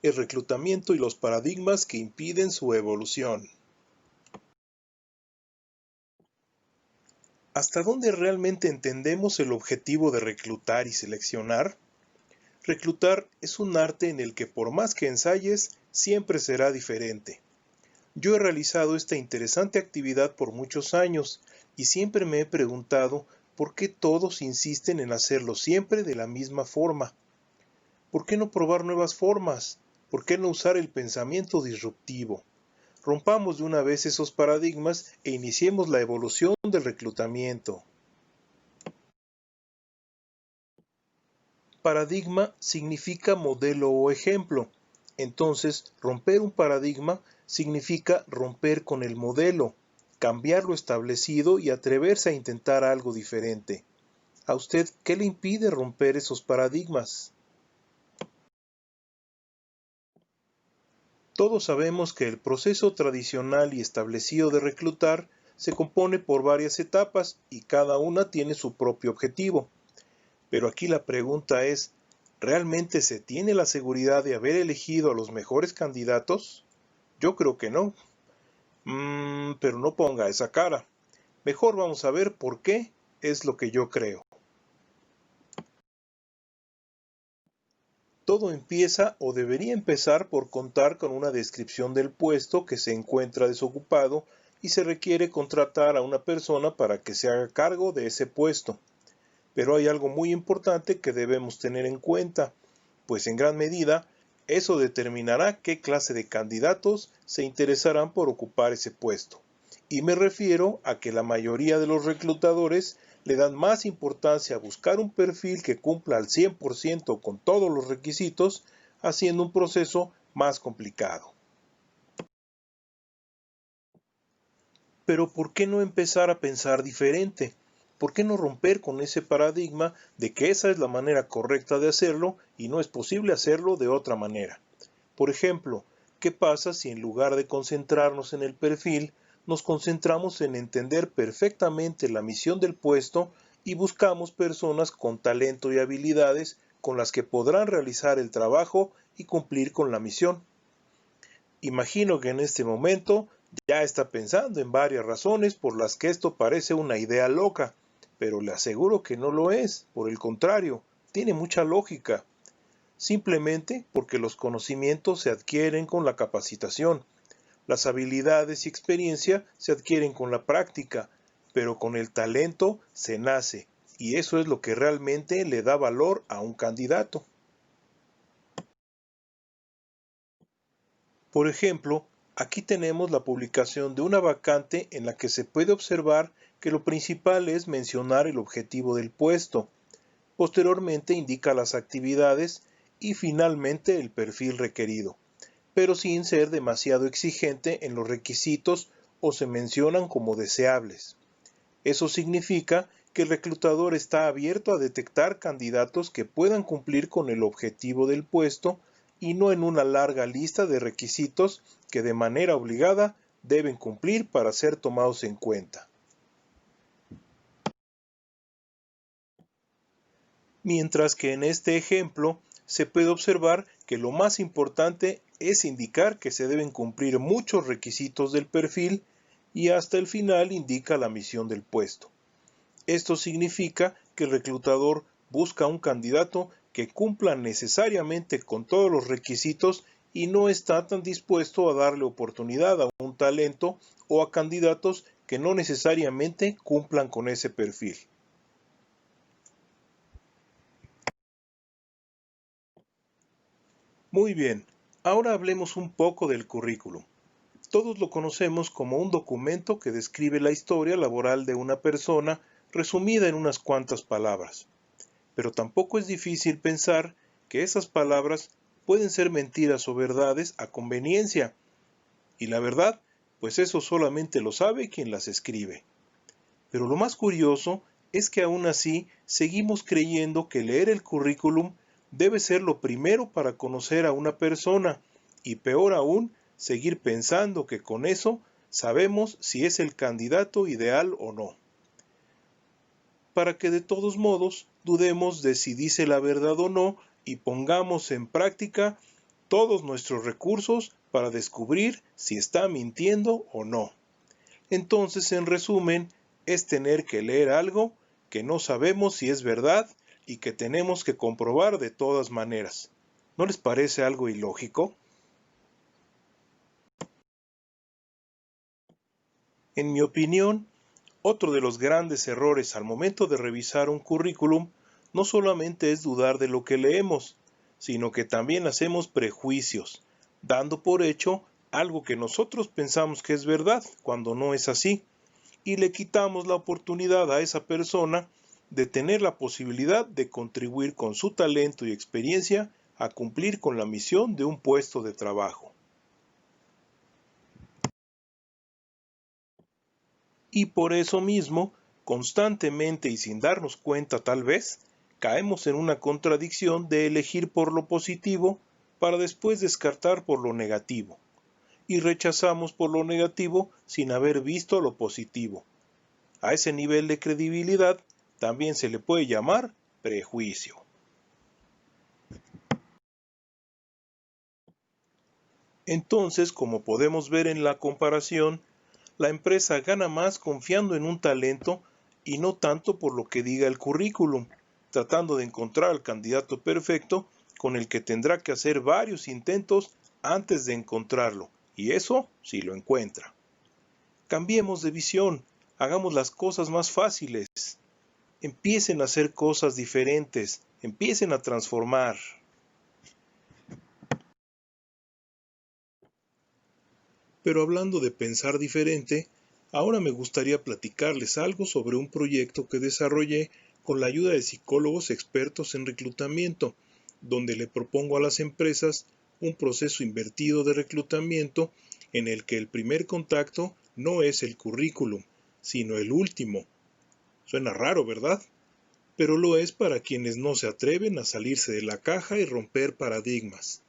el reclutamiento y los paradigmas que impiden su evolución. ¿Hasta dónde realmente entendemos el objetivo de reclutar y seleccionar? Reclutar es un arte en el que por más que ensayes, siempre será diferente. Yo he realizado esta interesante actividad por muchos años y siempre me he preguntado por qué todos insisten en hacerlo siempre de la misma forma. ¿Por qué no probar nuevas formas? ¿Por qué no usar el pensamiento disruptivo? Rompamos de una vez esos paradigmas e iniciemos la evolución del reclutamiento. Paradigma significa modelo o ejemplo. Entonces, romper un paradigma significa romper con el modelo, cambiar lo establecido y atreverse a intentar algo diferente. ¿A usted qué le impide romper esos paradigmas? Todos sabemos que el proceso tradicional y establecido de reclutar se compone por varias etapas y cada una tiene su propio objetivo. Pero aquí la pregunta es, ¿realmente se tiene la seguridad de haber elegido a los mejores candidatos? Yo creo que no. Pero no ponga esa cara. Mejor vamos a ver por qué es lo que yo creo. Todo empieza o debería empezar por contar con una descripción del puesto que se encuentra desocupado y se requiere contratar a una persona para que se haga cargo de ese puesto. Pero hay algo muy importante que debemos tener en cuenta, pues en gran medida eso determinará qué clase de candidatos se interesarán por ocupar ese puesto. Y me refiero a que la mayoría de los reclutadores le dan más importancia a buscar un perfil que cumpla al 100% con todos los requisitos, haciendo un proceso más complicado. Pero ¿por qué no empezar a pensar diferente? ¿Por qué no romper con ese paradigma de que esa es la manera correcta de hacerlo y no es posible hacerlo de otra manera? Por ejemplo, ¿qué pasa si en lugar de concentrarnos en el perfil, nos concentramos en entender perfectamente la misión del puesto y buscamos personas con talento y habilidades con las que podrán realizar el trabajo y cumplir con la misión? Imagino que en este momento ya está pensando en varias razones por las que esto parece una idea loca, pero le aseguro que no lo es, por el contrario, tiene mucha lógica. Simplemente porque los conocimientos se adquieren con la capacitación, las habilidades y experiencia se adquieren con la práctica, pero con el talento se nace, y eso es lo que realmente le da valor a un candidato. Por ejemplo, aquí tenemos la publicación de una vacante en la que se puede observar que lo principal es mencionar el objetivo del puesto. Posteriormente indica las actividades y finalmente el perfil requerido, pero sin ser demasiado exigente en los requisitos o se mencionan como deseables. Eso significa que el reclutador está abierto a detectar candidatos que puedan cumplir con el objetivo del puesto y no en una larga lista de requisitos que de manera obligada deben cumplir para ser tomados en cuenta. Mientras que en este ejemplo se puede observar que lo más importante es indicar que se deben cumplir muchos requisitos del perfil y hasta el final indica la misión del puesto. Esto significa que el reclutador busca un candidato que cumpla necesariamente con todos los requisitos y no está tan dispuesto a darle oportunidad a un talento o a candidatos que no necesariamente cumplan con ese perfil. Muy bien, ahora hablemos un poco del currículum. Todos lo conocemos como un documento que describe la historia laboral de una persona resumida en unas cuantas palabras. Pero tampoco es difícil pensar que esas palabras pueden ser mentiras o verdades a conveniencia. Y la verdad, pues eso solamente lo sabe quien las escribe. Pero lo más curioso es que aún así seguimos creyendo que leer el currículum debe ser lo primero para conocer a una persona y peor aún, seguir pensando que con eso sabemos si es el candidato ideal o no. Para que de todos modos dudemos de si dice la verdad o no y pongamos en práctica todos nuestros recursos para descubrir si está mintiendo o no. Entonces, en resumen, es tener que leer algo que no sabemos si es verdad y que tenemos que comprobar de todas maneras. ¿No les parece algo ilógico? En mi opinión, otro de los grandes errores al momento de revisar un currículum no solamente es dudar de lo que leemos, sino que también hacemos prejuicios, dando por hecho algo que nosotros pensamos que es verdad cuando no es así, y le quitamos la oportunidad a esa persona de tener la posibilidad de contribuir con su talento y experiencia a cumplir con la misión de un puesto de trabajo. Y por eso mismo, constantemente y sin darnos cuenta tal vez, caemos en una contradicción de elegir por lo positivo para después descartar por lo negativo, y rechazamos por lo negativo sin haber visto lo positivo. A ese nivel de credibilidad también se le puede llamar prejuicio. Entonces, como podemos ver en la comparación, la empresa gana más confiando en un talento y no tanto por lo que diga el currículum, tratando de encontrar al candidato perfecto con el que tendrá que hacer varios intentos antes de encontrarlo, y eso si lo encuentra. Cambiemos de visión, hagamos las cosas más fáciles, empiecen a hacer cosas diferentes, empiecen a transformar. Pero hablando de pensar diferente, ahora me gustaría platicarles algo sobre un proyecto que desarrollé con la ayuda de psicólogos expertos en reclutamiento, donde le propongo a las empresas un proceso invertido de reclutamiento en el que el primer contacto no es el currículum, sino el último. Suena raro, ¿verdad? Pero lo es para quienes no se atreven a salirse de la caja y romper paradigmas.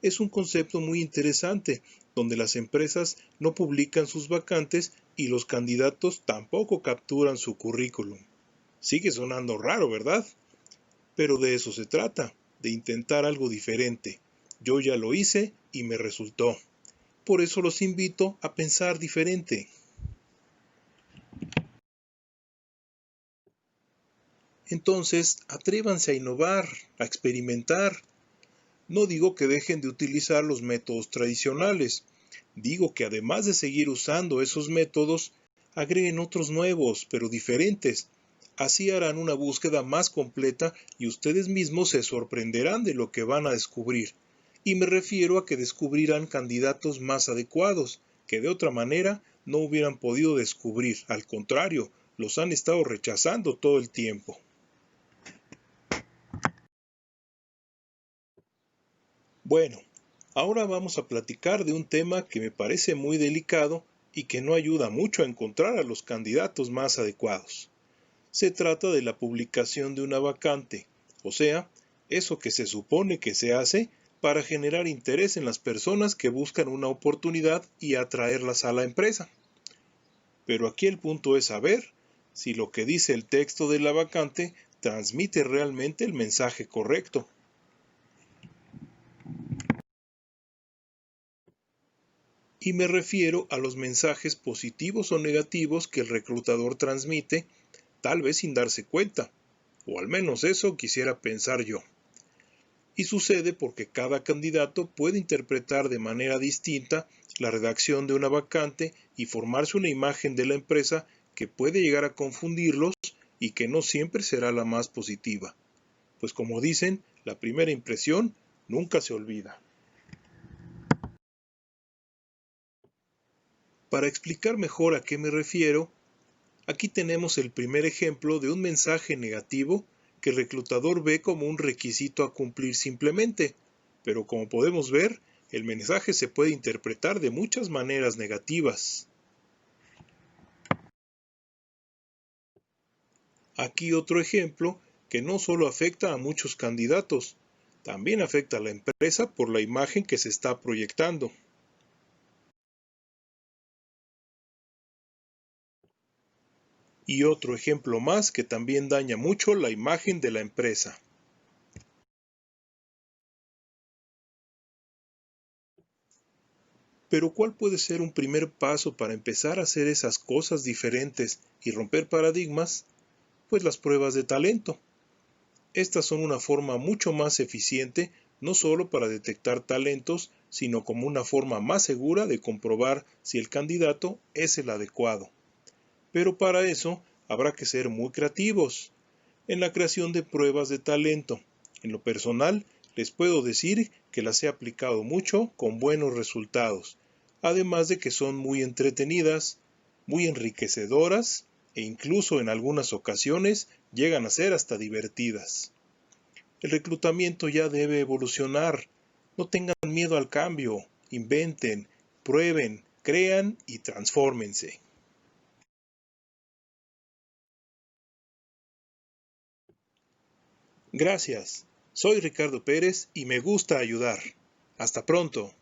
Es un concepto muy interesante, donde las empresas no publican sus vacantes y los candidatos tampoco capturan su currículum. Sigue sonando raro, ¿verdad? Pero de eso se trata, de intentar algo diferente. Yo ya lo hice y me resultó. Por eso los invito a pensar diferente. Entonces, atrévanse a innovar, a experimentar. No digo que dejen de utilizar los métodos tradicionales, digo que además de seguir usando esos métodos, agreguen otros nuevos, pero diferentes. Así harán una búsqueda más completa y ustedes mismos se sorprenderán de lo que van a descubrir. Y me refiero a que descubrirán candidatos más adecuados, que de otra manera no hubieran podido descubrir. Al contrario, los han estado rechazando todo el tiempo. Bueno, ahora vamos a platicar de un tema que me parece muy delicado y que no ayuda mucho a encontrar a los candidatos más adecuados. Se trata de la publicación de una vacante, o sea, eso que se supone que se hace para generar interés en las personas que buscan una oportunidad y atraerlas a la empresa. Pero aquí el punto es saber si lo que dice el texto de la vacante transmite realmente el mensaje correcto. Y me refiero a los mensajes positivos o negativos que el reclutador transmite, tal vez sin darse cuenta, o al menos eso quisiera pensar yo. Y sucede porque cada candidato puede interpretar de manera distinta la redacción de una vacante y formarse una imagen de la empresa que puede llegar a confundirlos y que no siempre será la más positiva. Pues como dicen, la primera impresión nunca se olvida. Para explicar mejor a qué me refiero, aquí tenemos el primer ejemplo de un mensaje negativo que el reclutador ve como un requisito a cumplir simplemente, pero como podemos ver, el mensaje se puede interpretar de muchas maneras negativas. Aquí otro ejemplo que no solo afecta a muchos candidatos, también afecta a la empresa por la imagen que se está proyectando. Y otro ejemplo más que también daña mucho la imagen de la empresa. Pero ¿cuál puede ser un primer paso para empezar a hacer esas cosas diferentes y romper paradigmas? Pues las pruebas de talento. Estas son una forma mucho más eficiente no solo para detectar talentos, sino como una forma más segura de comprobar si el candidato es el adecuado. Pero para eso habrá que ser muy creativos en la creación de pruebas de talento. En lo personal, les puedo decir que las he aplicado mucho con buenos resultados, además de que son muy entretenidas, muy enriquecedoras e incluso en algunas ocasiones llegan a ser hasta divertidas. El reclutamiento ya debe evolucionar. No tengan miedo al cambio, inventen, prueben, crean y transfórmense. Gracias. Soy Ricardo Pérez y me gusta ayudar. Hasta pronto.